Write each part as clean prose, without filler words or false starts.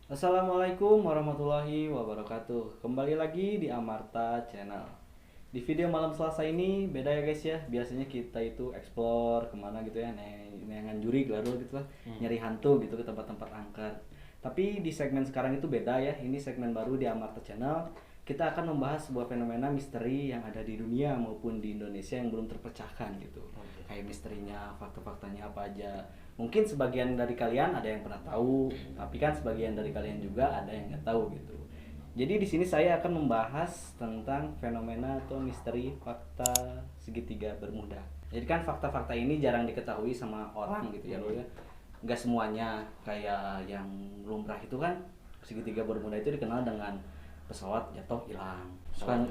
Assalamualaikum warahmatullahi wabarakatuh. Kembali lagi di Amarta Channel. Di video malam Selasa ini beda ya guys ya. Biasanya kita itu explore kemana gitu ya, nengan juri gelado gitu lah, nyari hantu gitu ke tempat-tempat angker. Tapi di segmen sekarang itu beda ya. Ini segmen baru di Amarta Channel. Kita akan membahas sebuah fenomena misteri yang ada di dunia maupun di Indonesia yang belum terpecahkan gitu. Kayak misterinya, fakta-faktanya apa aja. Mungkin sebagian dari kalian ada yang pernah tahu, tapi kan sebagian dari kalian juga ada yang nggak tahu gitu. Jadi di sini saya akan membahas tentang fenomena atau misteri fakta segitiga Bermuda. Jadi kan fakta-fakta ini jarang diketahui sama orang gitu ya, loh ya. Nggak semuanya kayak yang lumrah itu kan, segitiga Bermuda itu dikenal dengan pesawat jatuh hilang.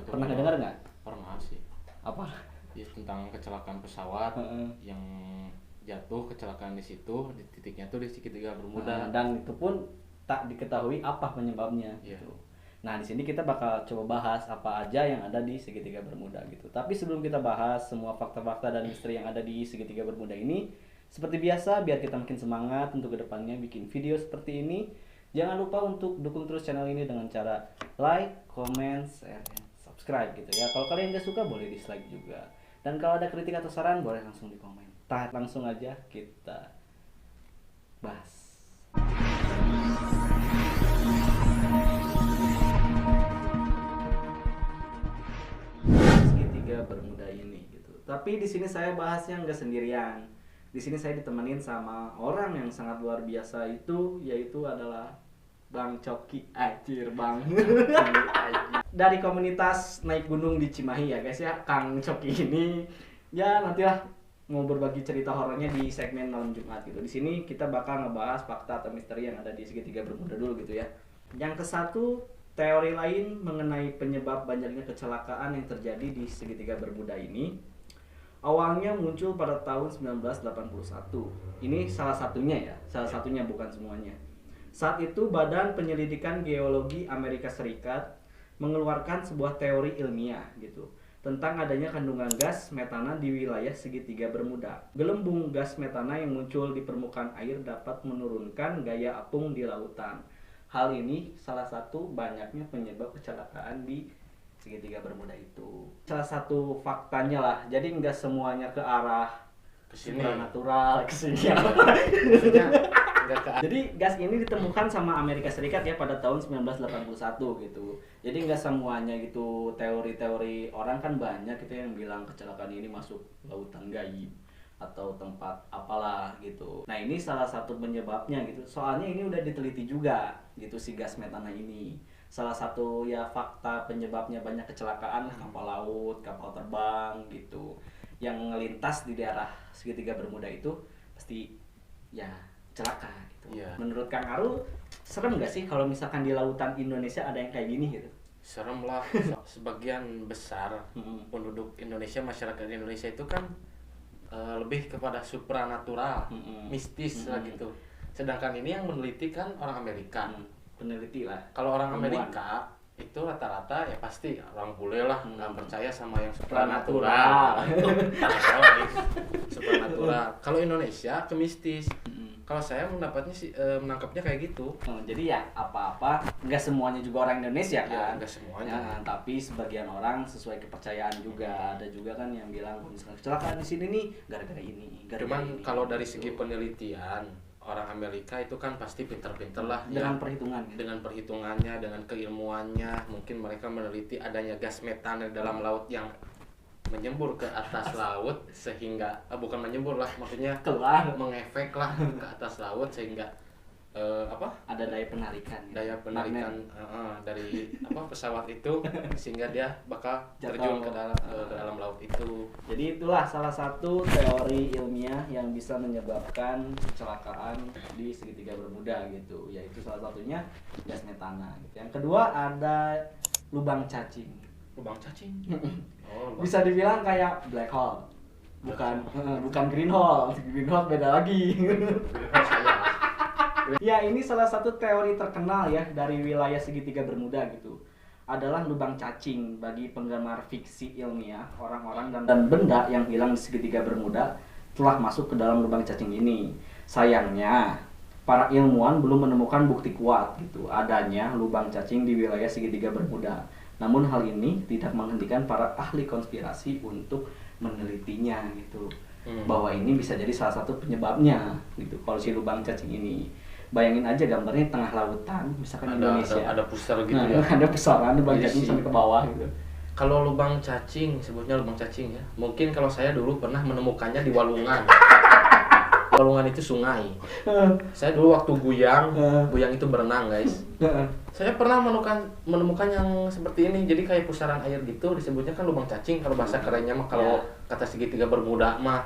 Pernah dengar nggak? Pernah sih. Apa? Ya, tentang kecelakaan pesawat yang jatuh, kecelakaan di situ, di titiknya tuh di segitiga Bermuda. Dan itu pun tak diketahui apa penyebabnya gitu. Nah, di sini kita bakal coba bahas apa aja yang ada di segitiga Bermuda gitu. Tapi sebelum kita bahas semua fakta-fakta dan misteri yang ada di segitiga Bermuda ini, seperti biasa biar kita makin semangat untuk kedepannya bikin video seperti ini, jangan lupa untuk dukung terus channel ini dengan cara like, comment, share, dan subscribe gitu ya. Kalau kalian gak suka boleh dislike juga. Dan kalau ada kritik atau saran boleh langsung di komen. Langsung aja kita bahas. Segitiga Bermuda ini gitu. Tapi di sini saya bahasnya nggak sendirian. Di sini saya ditemenin sama orang yang sangat luar biasa itu, yaitu adalah Bang Coki. Anjir Bang. Dari komunitas naik gunung di Cimahi ya guys ya. Kang Coki ini ya nantilah mau berbagi cerita horornya di segmen malam Jumat gitu. Di sini kita bakal ngebahas fakta atau misteri yang ada di segitiga Bermuda dulu gitu ya. Yang ke satu, teori lain mengenai penyebab banyaknya kecelakaan yang terjadi di segitiga Bermuda ini awalnya muncul pada tahun 1981. Ini salah satunya ya, salah satunya bukan semuanya. Saat itu Badan Penyelidikan Geologi Amerika Serikat mengeluarkan sebuah teori ilmiah gitu tentang adanya kandungan gas metana di wilayah segitiga Bermuda. Gelembung gas metana yang muncul di permukaan air dapat menurunkan gaya apung di lautan. Hal ini salah satu banyaknya penyebab kecelakaan di segitiga Bermuda itu. Salah satu faktanya lah, jadi nggak semuanya ke arah Kesini. supranatural kesini. Maksudnya nggak ke Jadi gas ini ditemukan sama Amerika Serikat ya pada tahun 1981 gitu. Jadi nggak semuanya gitu, teori-teori orang kan banyak gitu yang bilang kecelakaan ini masuk lautan gaib atau tempat apalah gitu. Nah ini salah satu penyebabnya gitu. Soalnya ini udah diteliti juga gitu si gas metana ini. Salah satu ya fakta penyebabnya banyak kecelakaan kapal laut, kapal terbang gitu. Yang ngelintas di daerah segitiga Bermuda itu pasti ya celaka gitu. Iya. Menurut Kang Arul, serem nggak sih kalau misalkan di lautan Indonesia ada yang kayak gini gitu? serem lah. Sebagian besar penduduk Indonesia, masyarakat Indonesia itu kan lebih kepada supranatural, mistis lah gitu. Sedangkan ini yang meneliti kan orang Amerika. Peneliti lah. Kalau orang Ilmuwan. Amerika itu rata-rata ya pasti orang bule lah nggak percaya sama yang Supranatural. supranatural. Supranatural. Kalau Indonesia ke mistis. Kalau saya mendapatnya sih menangkapnya kayak gitu. Jadi ya apa-apa nggak semuanya juga orang Indonesia Ya, kan? nggak semuanya. Ya, tapi sebagian orang sesuai kepercayaan juga. Ada juga kan yang bilang kalau misalkan kecelakaan di sini nih gara-gara ini. Gara-gara Cuman ini, kalau dari gitu. segi penelitian orang Amerika itu kan pasti pinter-pinter lah Dengan ya. perhitungan gitu. Dengan perhitungannya, dengan keilmuannya, mungkin mereka meneliti adanya gas metana dalam laut yang menyembur ke atas laut sehingga bukan menyembur lah, maksudnya Keluar. mengefek lah ke atas laut sehingga apa Ada daya penarikan. Gitu. daya penarikan dari pesawat itu sehingga dia bakal terjun ke dalam laut itu. Jadi itulah salah satu teori ilmiah yang bisa menyebabkan kecelakaan di segitiga Bermuda gitu, yaitu salah satunya gas metana gitu. Yang kedua ada lubang cacing. Lubang cacing. Oh, Bisa dibilang kayak black hole. Bukan green hole. Green hole beda lagi. saya. Ya, ini salah satu teori terkenal ya dari wilayah segitiga Bermuda gitu. Adalah lubang cacing bagi penggemar fiksi ilmiah, orang-orang dan benda yang hilang di segitiga Bermuda telah masuk ke dalam lubang cacing ini. Sayangnya, para ilmuwan belum menemukan bukti kuat gitu adanya lubang cacing di wilayah segitiga Bermuda. Namun hal ini tidak menghentikan para ahli konspirasi untuk menelitinya gitu. Bahwa ini bisa jadi salah satu penyebabnya gitu. Kalau si lubang cacing ini, bayangin aja gambarnya tengah lautan, misalkan Indonesia. Ada pusar gitu ya. Ada pusaran lubang cacing sampai ke bawah gitu. Kalau lubang cacing, sebutnya lubang cacing ya. Mungkin kalau saya dulu pernah menemukannya di Walungan. Walungan itu sungai. Saya dulu waktu guyang itu berenang guys. Saya pernah menemukan yang seperti ini. Jadi kayak pusaran air gitu, disebutnya kan lubang cacing. Kalau bahasa kerennya mah, kalau kata segitiga Bermuda mah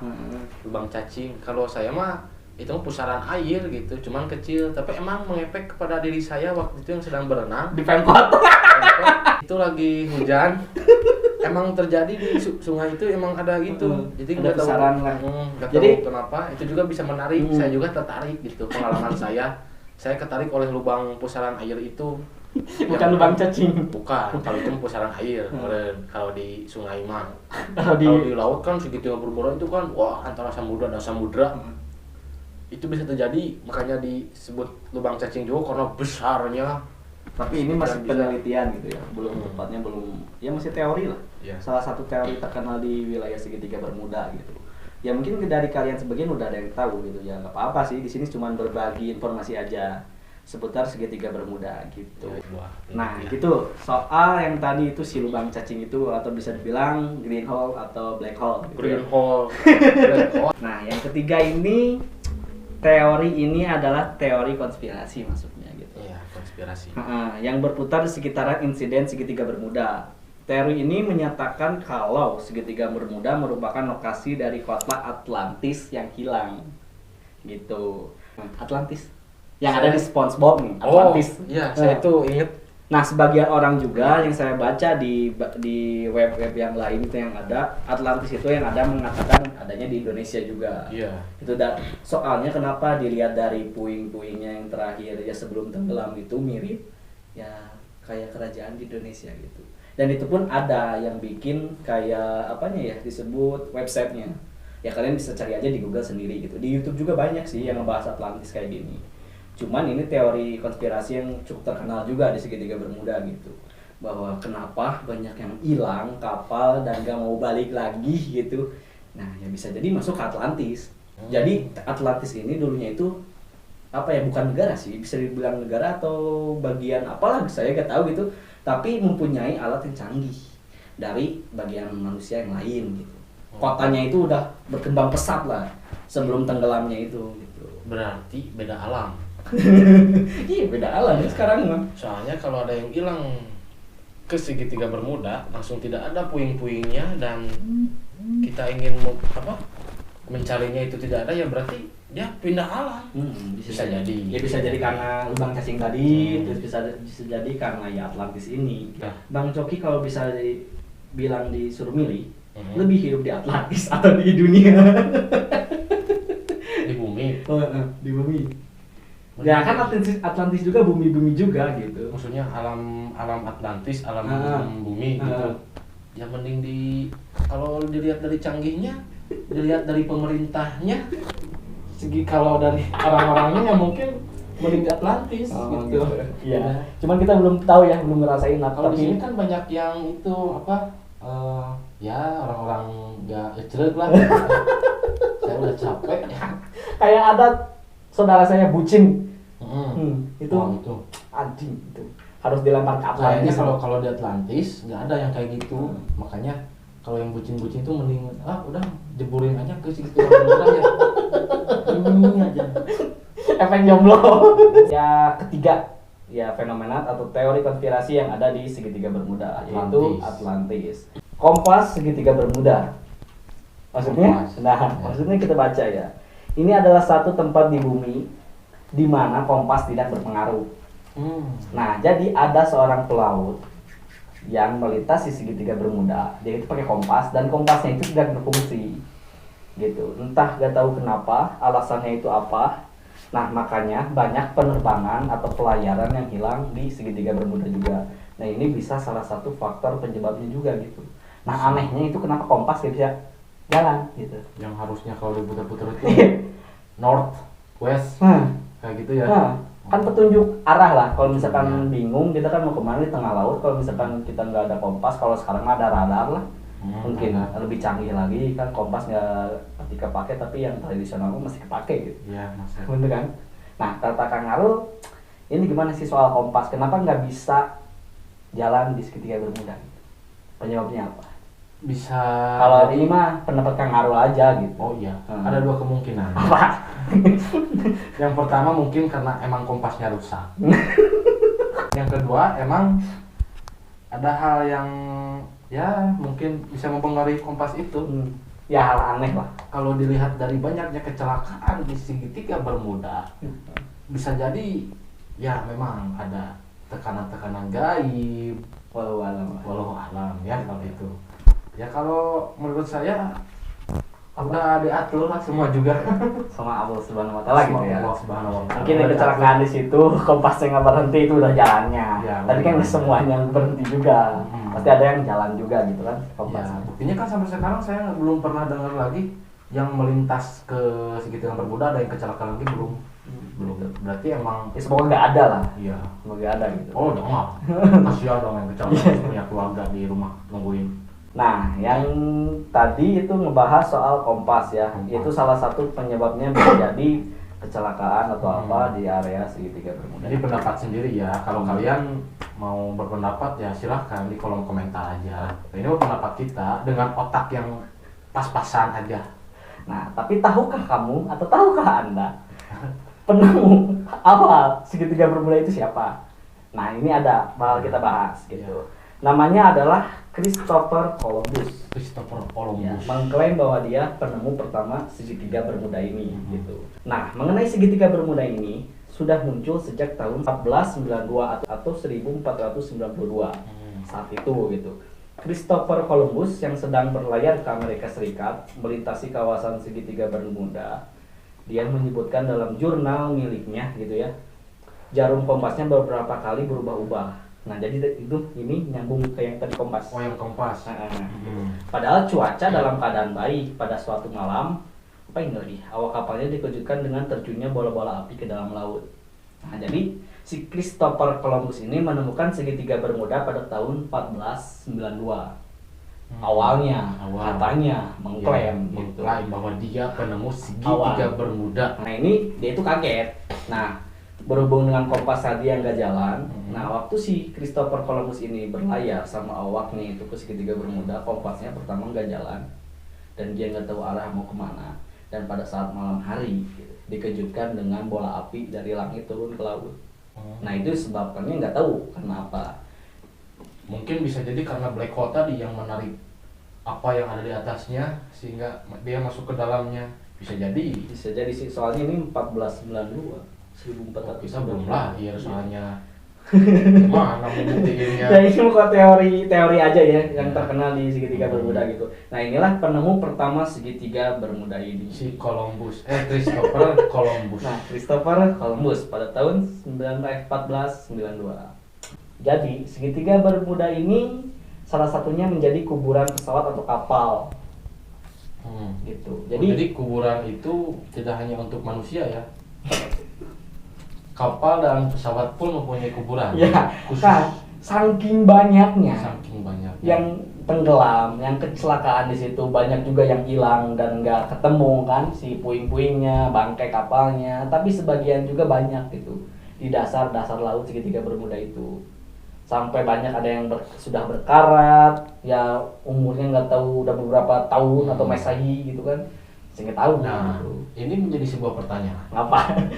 lubang cacing. Kalau saya mah itu pusaran air gitu, cuman kecil. Tapi emang mengefek kepada diri saya waktu itu yang sedang berenang. Di Pemkot. Itu lagi hujan. Emang terjadi di sungai itu, emang ada gitu. Jadi ada pusaran lah. Jadi kenapa? Itu juga bisa menarik. Saya juga tertarik gitu. Pengalaman saya ketarik oleh lubang pusaran air itu. Bukan lubang cacing. Bukan. Kalau itu pusaran air. Kalau di sungai mah. Kalau di laut kan segitiga Bermuda itu kan, wah, antara samudra dan samudra. Itu bisa terjadi, makanya disebut lubang cacing juga karena besarnya. Tapi ini masih penelitian gitu ya, belum tepatnya ya masih teori lah. Salah satu teori terkenal di wilayah segitiga Bermuda gitu. Ya mungkin dari kalian sebagian udah ada yang tahu gitu ya, nggak apa-apa sih. Di sini cuma berbagi informasi aja seputar segitiga Bermuda gitu. Nah gitu, soal yang tadi itu si lubang cacing itu, atau bisa dibilang green hole atau black hole gitu. Green hole. Nah yang ketiga ini, teori ini adalah teori konspirasi maksudnya gitu. Iya, konspirasi. Yang berputar di sekitaran insiden segitiga Bermuda. Teori ini menyatakan kalau segitiga Bermuda merupakan lokasi dari kota Atlantis yang hilang. Gitu. Atlantis. Yang ada di SpongeBob nih, Atlantis. Oh, iya, saya itu inget. Nah, sebagian orang juga yang saya baca di web-web yang lain itu yang ada, Atlantis itu yang ada mengatakan adanya di Indonesia juga. Iya. Itu dan soalnya kenapa dilihat dari puing-puingnya yang terakhir ya sebelum tenggelam itu mirip ya kayak kerajaan di Indonesia gitu. Dan itu pun ada yang bikin kayak apanya ya disebut websitenya. Ya kalian bisa cari aja di Google sendiri gitu. Di YouTube juga banyak sih yang ngebahas Atlantis kayak gini. Cuman ini teori konspirasi yang cukup terkenal juga di segitiga Bermuda gitu. Bahwa kenapa banyak yang hilang kapal dan gak mau balik lagi gitu. Nah ya bisa jadi masuk ke Atlantis. Jadi Atlantis ini dulunya itu apa ya, bukan negara sih, bisa dibilang negara atau bagian apalah saya gak tahu gitu. Tapi mempunyai alat yang canggih dari bagian manusia yang lain gitu. Kotanya itu udah berkembang pesat lah sebelum tenggelamnya itu gitu. Berarti beda alam. Iya beda alam ya sekarang mah. Soalnya kalau ada yang hilang ke segitiga Bermuda langsung tidak ada puing-puingnya dan kita ingin mencarinya itu tidak ada, ya berarti dia pindah alam. Bisa jadi. Ya bisa jadi karena lubang cacing tadi, terus bisa jadi karena ya Atlantis ini. Nah. Bang Coki kalau bisa bilang disuruh milih, lebih hidup di Atlantis atau di dunia? Di bumi. Di bumi. Ya kan Atlantis juga bumi juga gitu. Maksudnya alam Atlantis, alam bumi gitu. Ya mending kalau dilihat dari canggihnya, dilihat dari pemerintahnya, segi kalau dari orang-orangnya ya mungkin mending di Atlantis gitu. Iya. Cuman kita belum tahu ya, belum ngerasain. Kalau di sini kan banyak yang itu ya orang-orang gak ecrek lah. Saya udah capek. Kayak ada saudara saya bucin. Itu anjing itu harus dilempar ke Atlantis. Kayaknya kalau di Atlantis nggak ada yang kayak gitu. Makanya kalau yang bucin-bucin tuh mending udah jeburin aja ke situ ya. Ini aja. Efek jomblo. Ya ketiga, ya fenomena atau teori konspirasi yang ada di segitiga Bermuda, yaitu Atlantis. Kompas segitiga Bermuda. Maksudnya? Maksudnya kita baca ya. Ini adalah satu tempat di bumi di mana kompas tidak berpengaruh. Nah, jadi ada seorang pelaut yang melintasi segitiga Bermuda. Dia itu pakai kompas dan kompasnya itu tidak berfungsi. Gitu. Entah gak tahu kenapa, alasannya itu apa. Nah, makanya banyak penerbangan atau pelayaran yang hilang di segitiga Bermuda juga. Nah, ini bisa salah satu faktor penyebabnya juga gitu. Nah, anehnya itu kenapa kompas gak bisa jalan gitu. Yang harusnya kalau diputar-putar itu north, west, kayak gitu ya. Nah, kan petunjuk arah lah. Kalau misalkan bingung kita kan mau kemana di tengah laut. Kalau misalkan kita nggak ada kompas, kalau sekarang ada radar lah, mungkin lebih canggih lagi kan, kompas nggak ketika pakai, tapi yang tradisional masih kepake gitu. Iya, masih. Bener kan? Nah, kata Kang Arul, ini gimana sih soal kompas? Kenapa nggak bisa jalan di segitiga Bermuda? Penyebabnya apa? Bisa. Kalau ini mah pendapat Kang Arul aja gitu. Oh iya, ada 2 kemungkinan. Apa? Yang pertama mungkin karena emang kompasnya rusak. Yang kedua emang ada hal yang ya mungkin bisa mempengaruhi kompas itu. Ya hal aneh lah. Kalau dilihat dari banyaknya kecelakaan di segitiga Bermuda, bisa jadi ya memang ada tekanan-tekanan gaib, Walau alam ya kalau itu. Ya kalau menurut saya udah diatur lah semua juga sama Allah Subhanahu Wa Taala gitu ya. Allah Subhanahu Wa Taala. Mungkin yang kecelakaan di situ kompasnya nggak berhenti, itu udah jalannya. Ya, tapi kan nggak semuanya berhenti juga. Pasti ada yang jalan juga gitu kan kompas. Ya, buktinya kan sampai sekarang saya belum pernah dengar lagi yang melintas ke segitiga Bermuda ada yang kecelakaan lagi belum. Berarti emang Ya semoga nggak ada lah. iya. Semoga ada gitu. Oh jangan. Kasihan dong yang kecelakaan punya keluarga di rumah nungguin. Nah, yang tadi itu ngebahas soal kompas ya. Itu salah satu penyebabnya bisa jadi kecelakaan atau apa di area segitiga Bermuda. Jadi pendapat sendiri ya. Kalau kalian mau berpendapat ya silahkan di kolom komentar aja. Ini pendapat kita dengan otak yang pas-pasan aja. Nah, tapi tahukah kamu atau tahukah Anda penemu awal segitiga Bermuda itu siapa? Nah, ini ada bakal kita bahas gitu. Namanya adalah Christopher Columbus. Christopher Ya, Columbus. mengklaim bahwa dia penemu pertama segitiga Bermuda ini gitu. Nah, mengenai segitiga Bermuda ini sudah muncul sejak tahun 1492 atau 1492 saat itu gitu. Christopher Columbus yang sedang berlayar ke Amerika Serikat melintasi kawasan segitiga Bermuda, dia menyebutkan dalam jurnal miliknya gitu ya, jarum kompasnya beberapa kali berubah-ubah. Nah, jadi itu ini nyambung ke yang tadi kompas. Oh, yang kompas. Padahal cuaca dalam keadaan baik pada suatu malam, apa ini lagi? Awak kapalnya dikejutkan dengan terjunnya bola-bola api ke dalam laut. Nah, jadi si Christopher Columbus ini menemukan segitiga Bermuda pada tahun 1492. Awalnya, katanya mengklaim gitu. Mengklaim bahwa dia penemu segitiga Bermuda. Nah, ini dia itu kaget. Nah, berhubung dengan kompas tadi yang gak jalan, nah waktu si Christopher Columbus ini berlayar sama awaknya itu ke segitiga Bermuda, kompasnya pertama gak jalan dan dia nggak tahu arah mau kemana. Dan pada saat malam hari gitu, dikejutkan dengan bola api dari langit turun ke laut. Nah, itu sebabkannya nggak tahu kenapa. Mungkin bisa jadi karena black hole tadi yang menarik apa yang ada di atasnya sehingga dia masuk ke dalamnya. Bisa jadi Sih, soalnya ini 1492. 1400. Kita belum lahir soalnya. Gimana membuktiinnya? Ya ini bukan teori aja ya yang terkenal di segitiga Bermuda gitu. Nah, inilah penemu pertama segitiga Bermuda ini. Si Christopher Columbus. Nah, Christopher Columbus pada tahun 1492. Jadi, segitiga Bermuda ini salah satunya menjadi kuburan pesawat atau kapal. Gitu. Jadi kuburan itu tidak hanya untuk manusia ya. Kapal dan pesawat pun mempunyai kuburan. Ya, khusus. kan, saking banyaknya yang tenggelam, yang kecelakaan di situ, banyak juga yang hilang dan nggak ketemu kan si puing-puingnya, bangkai kapalnya. Tapi sebagian juga banyak gitu di dasar laut segitiga Bermuda itu. Sampai banyak ada yang sudah berkarat, ya umurnya nggak tahu udah beberapa tahun atau masehi gitu kan, sehingga tahu. Nah, gitu. ini menjadi sebuah pertanyaan. Apa?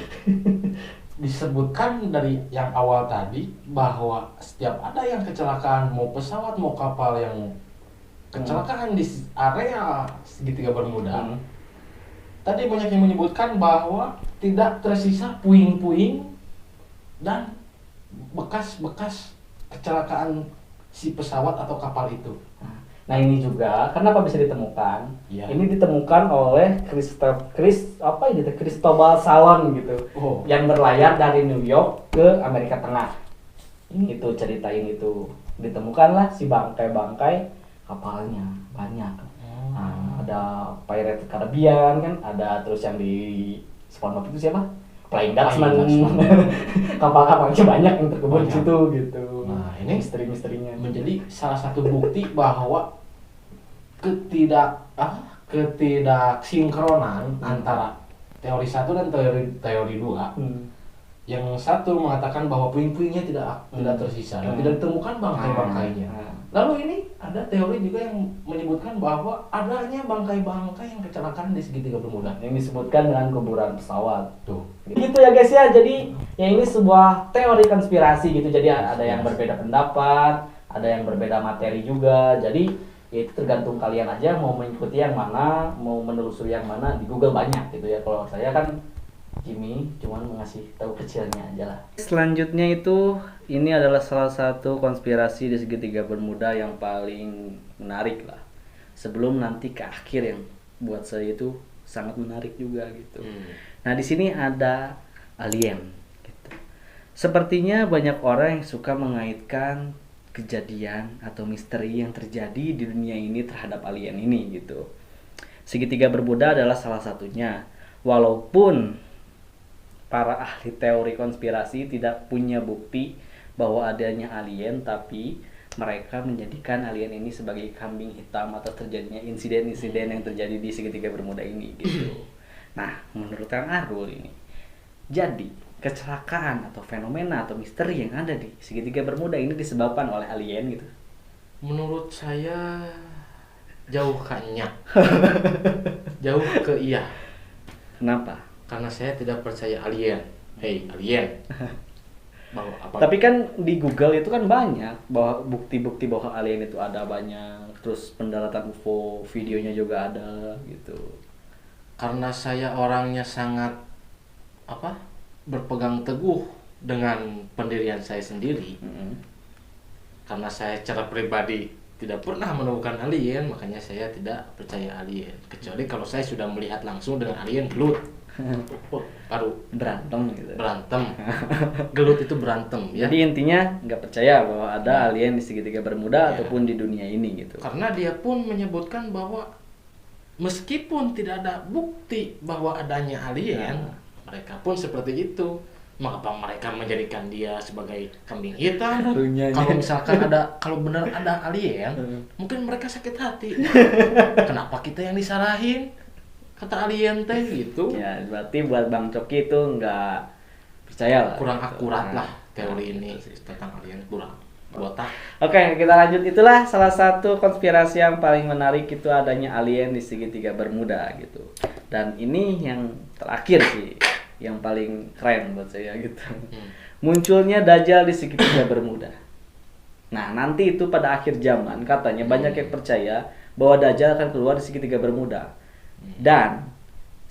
Disebutkan dari yang awal tadi bahwa setiap ada yang kecelakaan, mau pesawat mau kapal yang kecelakaan di area segitiga Bermuda, tadi banyak yang menyebutkan bahwa tidak tersisa puing-puing dan bekas-bekas kecelakaan si pesawat atau kapal itu. Nah, ini juga kenapa bisa ditemukan? Ya. Ini ditemukan oleh Cristobal Salon gitu, yang berlayar dari New York ke Amerika Tengah. Itu ceritain itu ditemukanlah si bangkai-bangkai kapalnya banyak. Nah, ada Pirates Caribbean kan, ada terus yang di SpongeBob itu siapa? Flying Dutchman. Kapal-kapalnya banyak yang terkubur di situ gitu. Nah, ini misteri-misterinya menjadi salah satu bukti bahwa ketidaksinkronan antara teori satu dan teori dua. Yang satu mengatakan bahwa puing-puingnya tidak tersisa dan tidak ditemukan bangkai-bangkainya. Lalu ini ada teori juga yang menyebutkan bahwa adanya bangkai-bangkai yang kecelakaan di segitiga Bermuda yang disebutkan dengan kuburan pesawat. tuh. Gitu ya guys ya. Jadi ya ini sebuah teori konspirasi gitu. Jadi ada yang berbeda pendapat, ada yang berbeda materi juga. Jadi ya itu tergantung kalian aja mau mengikuti yang mana, mau menelusuri yang mana. Di Google banyak gitu ya. Kalau saya kan Jimmy cuman mengasih tahu kecilnya aja lah. Selanjutnya itu ini adalah salah satu konspirasi di segitiga Bermuda yang paling menarik lah. Sebelum nanti ke akhir yang buat saya itu sangat menarik juga gitu. Nah di sini ada alien. Gitu. Sepertinya banyak orang yang suka mengaitkan kejadian atau misteri yang terjadi di dunia ini terhadap alien ini gitu. Segitiga Bermuda adalah salah satunya. Walaupun para ahli teori konspirasi tidak punya bukti bahwa adanya alien, tapi mereka menjadikan alien ini sebagai kambing hitam atas terjadinya insiden-insiden yang terjadi di segitiga Bermuda ini gitu. Nah, menurut Kang Arul ini, jadi kecelakaan atau fenomena atau misteri yang ada di segitiga Bermuda ini disebabkan oleh alien gitu? Menurut saya jauh kanya. Jauh ke iya. Kenapa? Karena saya tidak percaya alien. Hey, alien. Tapi kan di Google itu kan banyak bahwa bukti-bukti bahwa alien itu ada banyak. Terus pendaratan UFO, videonya juga ada gitu. Karena saya orangnya sangat berpegang teguh dengan pendirian saya sendiri. Karena saya secara pribadi tidak pernah menemukan alien, makanya saya tidak percaya alien. Kecuali kalau saya sudah melihat langsung dengan alien gelut. Baru Berantem gitu. berantem. Gelut itu berantem ya. Jadi intinya nggak percaya bahwa ada alien di segitiga Bermuda ataupun di dunia ini gitu. Karena dia pun menyebutkan bahwa meskipun tidak ada bukti bahwa adanya alien, mereka pun seperti itu. Mengapa mereka menjadikan dia sebagai kambing hitam? Kalau misalkan kalau benar ada alien, mungkin mereka sakit hati. Kenapa kita yang disalahin? Kata alien teh gitu. Ya, berarti buat Bang Coki itu nggak percaya lah. Kurang akurat lah teori ini tentang alien, kurang botak. Oke, kita lanjut. Itulah salah satu konspirasi yang paling menarik, itu adanya alien di segitiga Bermuda gitu. Dan ini yang terakhir sih, yang paling keren buat saya gitu. Munculnya Dajjal di segitiga Bermuda. Nah, nanti itu pada akhir zaman katanya banyak yang percaya bahwa Dajjal akan keluar di segitiga Bermuda. Dan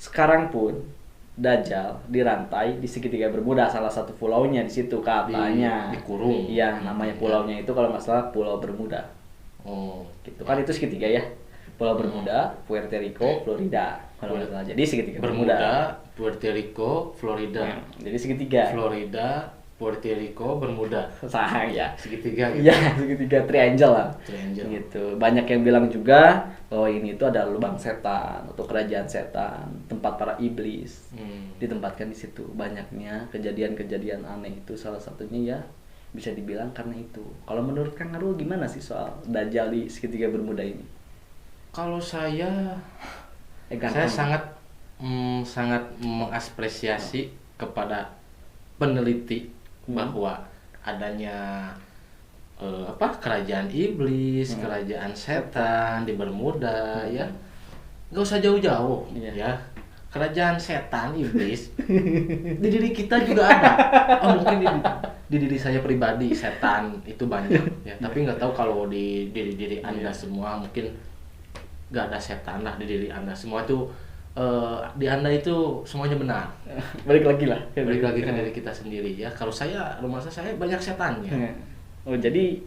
sekarang pun Dajjal dirantai di segitiga Bermuda, salah satu pulaunya di situ katanya. Dikurung. Iya, namanya pulaunya itu kalau nggak salah Pulau Bermuda. Oh, Gitu kan, itu segitiga ya. Pulau Bermuda, Puerto Rico, Florida. Kalau nggak salah. Jadi segitiga Bermuda. Puerto Rico, Florida. Jadi segitiga. Florida, Puerto Rico, Bermuda. Sah ya. Segitiga gitu. Iya, segitiga triangle lah. Triangle. Gitu. Banyak yang bilang juga bahwa ini itu adalah lubang setan atau kerajaan setan, tempat para iblis. Ditempatkan di situ. Banyaknya kejadian-kejadian aneh itu salah satunya ya bisa dibilang karena itu. Kalau menurut Kang Arul gimana sih soal Dajjal di segitiga Bermuda ini? Kalau saya sangat mengapresiasi kepada peneliti bahwa adanya kerajaan iblis, kerajaan setan di Bermuda ya. Nggak usah jauh-jauh ya. Kerajaan setan iblis di diri kita juga ada. Mungkin di diri saya pribadi setan itu banyak ya, tapi nggak tahu kalau di diri Anda semua mungkin nggak ada setan lah di diri Anda semua itu. Di Anda itu semuanya benar. Balik lagi lah. Balik lagi ke diri kita sendiri ya. Kalau rumah saya banyak setannya. Oh, jadi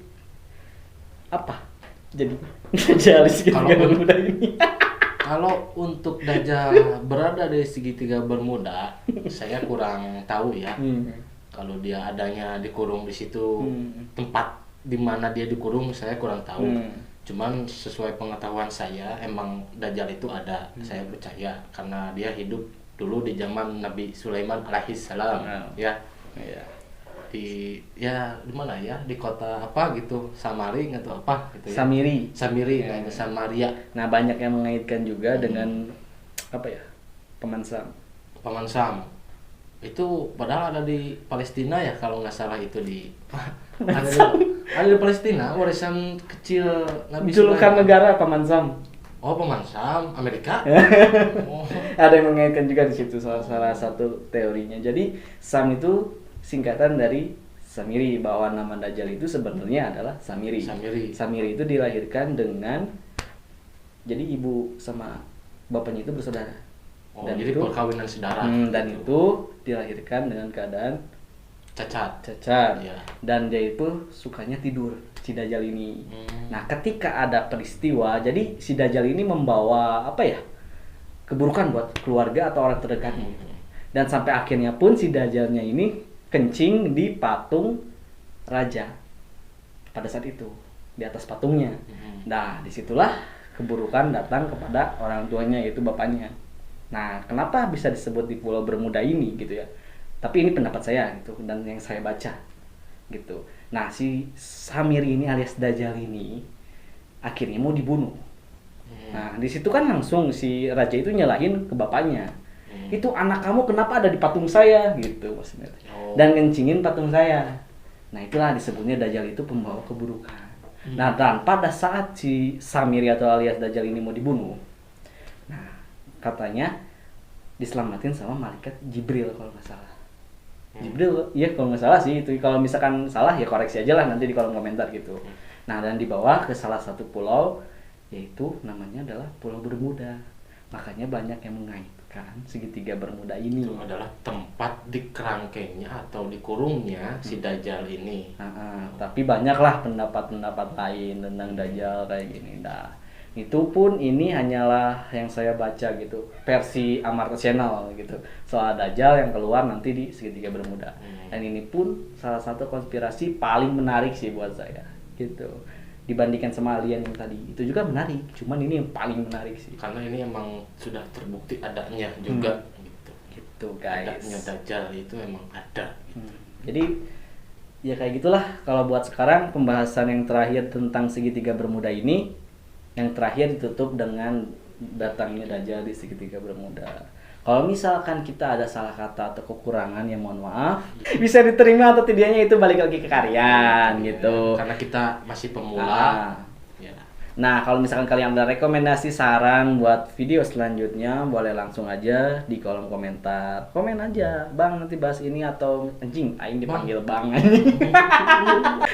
apa? Jadi Dajjal di segitiga Bermuda ini. Kalau untuk Dajjal berada di segitiga Bermuda, saya kurang tahu ya. Kalau dia adanya dikurung di situ, tempat di mana dia dikurung saya kurang tahu. Cuman sesuai pengetahuan saya, emang Dajjal itu ada. Saya percaya karena dia hidup dulu di zaman Nabi Sulaiman alaihissalam ya. Iya. Di mana ya, di kota apa gitu, Samari atau apa gitu ya. Samiri Ya. nah, Samaria. Nah, banyak yang mengaitkan juga dengan apa ya? Paman Sam. Itu padahal ada di Palestina ya kalau nggak salah, itu di ada di Palestina, warisan kecil Nabi Julukan Sulaiman. negara Paman Sam. Oh, Paman Sam, Amerika. Oh. Ada yang mengaitkan juga di situ salah satu teorinya. Jadi Sam itu singkatan dari Samiri, bahwa nama Dajjal itu sebenarnya adalah Samiri. Samiri itu dilahirkan dengan, jadi ibu sama bapaknya itu bersaudara. Oh, Dan jadi itu perkawinan saudara. dan gitu. itu dilahirkan dengan keadaan cacat. cacat. Iya. Dan dia itu sukanya tidur, si Dajjal ini. Hmm. Nah, ketika ada peristiwa, jadi si Dajjal ini membawa apa ya? Keburukan buat keluarga atau orang terdekatnya. Dan sampai akhirnya pun si Dajjalnya ini kencing di patung raja pada saat itu, di atas patungnya. Nah, disitulah keburukan datang kepada orang tuanya, yaitu bapaknya. Nah, kenapa bisa disebut di Pulau Bermuda ini gitu ya? Tapi ini pendapat saya gitu, dan yang saya baca gitu. Nah, si Samiri ini alias Dajjal ini akhirnya mau dibunuh. Nah, di situ kan langsung si raja itu nyalahin ke bapaknya. Itu anak kamu kenapa ada di patung saya gitu maksudnya. Dan ngencingin patung saya. Nah, itulah disebutnya Dajjal itu pembawa keburukan. Nah, dan pada saat si Samiri atau alias Dajjal ini mau dibunuh, nah, katanya diselamatin sama malaikat Jibril kalau nggak salah. Jibril, iya kalau nggak salah sih itu. Kalau misalkan salah ya koreksi aja lah nanti di kolom komentar gitu. Nah, dan dibawa ke salah satu pulau, yaitu namanya adalah Pulau Bermuda. Makanya banyak yang mengaitkan segitiga Bermuda ini. Itu adalah tempat dikerangkengnya atau dikurungnya si Dajjal ini. Tapi banyaklah pendapat-pendapat lain tentang Dajjal kayak gini. Nah, itu pun ini hanyalah yang saya baca gitu, versi Amarta Channel gitu, soal Dajjal yang keluar nanti di segitiga Bermuda. Dan ini pun salah satu konspirasi paling menarik sih buat saya gitu, dibandingkan sama alien yang tadi. Itu juga menarik, cuman ini yang paling menarik sih Karena ini emang sudah terbukti adanya juga gitu guys. Adanya Dajjal itu emang ada gitu. Jadi ya kayak gitulah kalau buat sekarang pembahasan yang terakhir tentang segitiga Bermuda ini. Yang terakhir ditutup dengan datangnya Dajjal di segitiga Bermuda. Kalau misalkan kita ada salah kata atau kekurangan, ya mohon maaf. Bisa diterima atau tidaknya itu balik lagi ke kalian gitu. Karena kita masih pemula. Ya. Nah, kalau misalkan kalian ada rekomendasi saran buat video selanjutnya, boleh langsung aja di kolom komentar. Komen aja, Bang nanti bahas ini, atau anjing aing dipanggil Bang.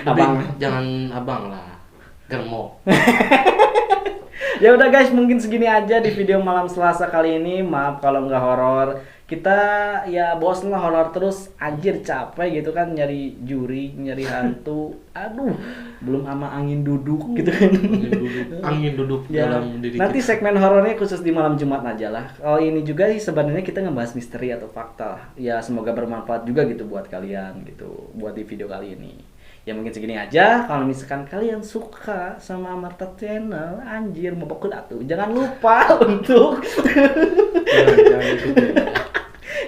Abang, jangan abang lah. Germo. Ya udah guys, mungkin segini aja di video malam Selasa kali ini. Maaf kalau nggak horor. Kita ya bosen lah horor terus, anjir capek gitu kan, nyari juri, nyari hantu. Aduh, belum sama angin duduk gitu kan. Angin duduk Ya, dalam diri nanti kita. segmen horornya khusus di malam Jumat aja lah. Kalau ini juga sih sebenarnya kita ngebahas misteri atau fakta lah. Ya semoga bermanfaat juga gitu buat kalian gitu, buat di video kali ini. Ya mungkin segini aja. Kalau misalkan kalian suka sama Amarta Channel, anjir mau pokok atuh, jangan lupa untuk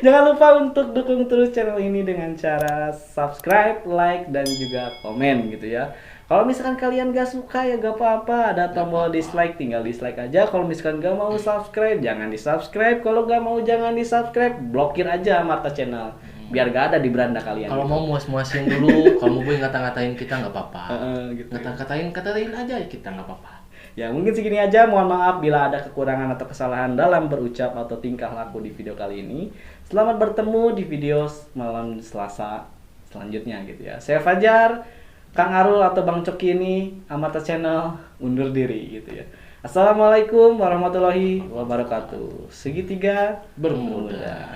jangan lupa untuk dukung terus channel ini dengan cara subscribe, like, dan juga komen gitu ya. Kalau misalkan kalian gak suka ya gak apa-apa, ada tombol dislike, tinggal dislike aja. Kalau misalkan gak mau subscribe, jangan di subscribe. Kalau gak mau jangan di subscribe, blokir aja Amarta Channel biar gak ada di beranda kalian. Kalau gitu. mau muas-muasin dulu, kalau mau ngata-ngatain kita nggak apa-apa. Gitu. Ngata-ngatain aja kita nggak apa-apa. Ya mungkin segini aja, mohon maaf bila ada kekurangan atau kesalahan dalam berucap atau tingkah laku di video kali ini. Selamat bertemu di video malam Selasa selanjutnya gitu ya. Saya Fajar, Kang Arul atau Bang Coki ini, Amarta Channel undur diri gitu ya. Assalamualaikum warahmatullahi wabarakatuh. Segitiga Bermuda.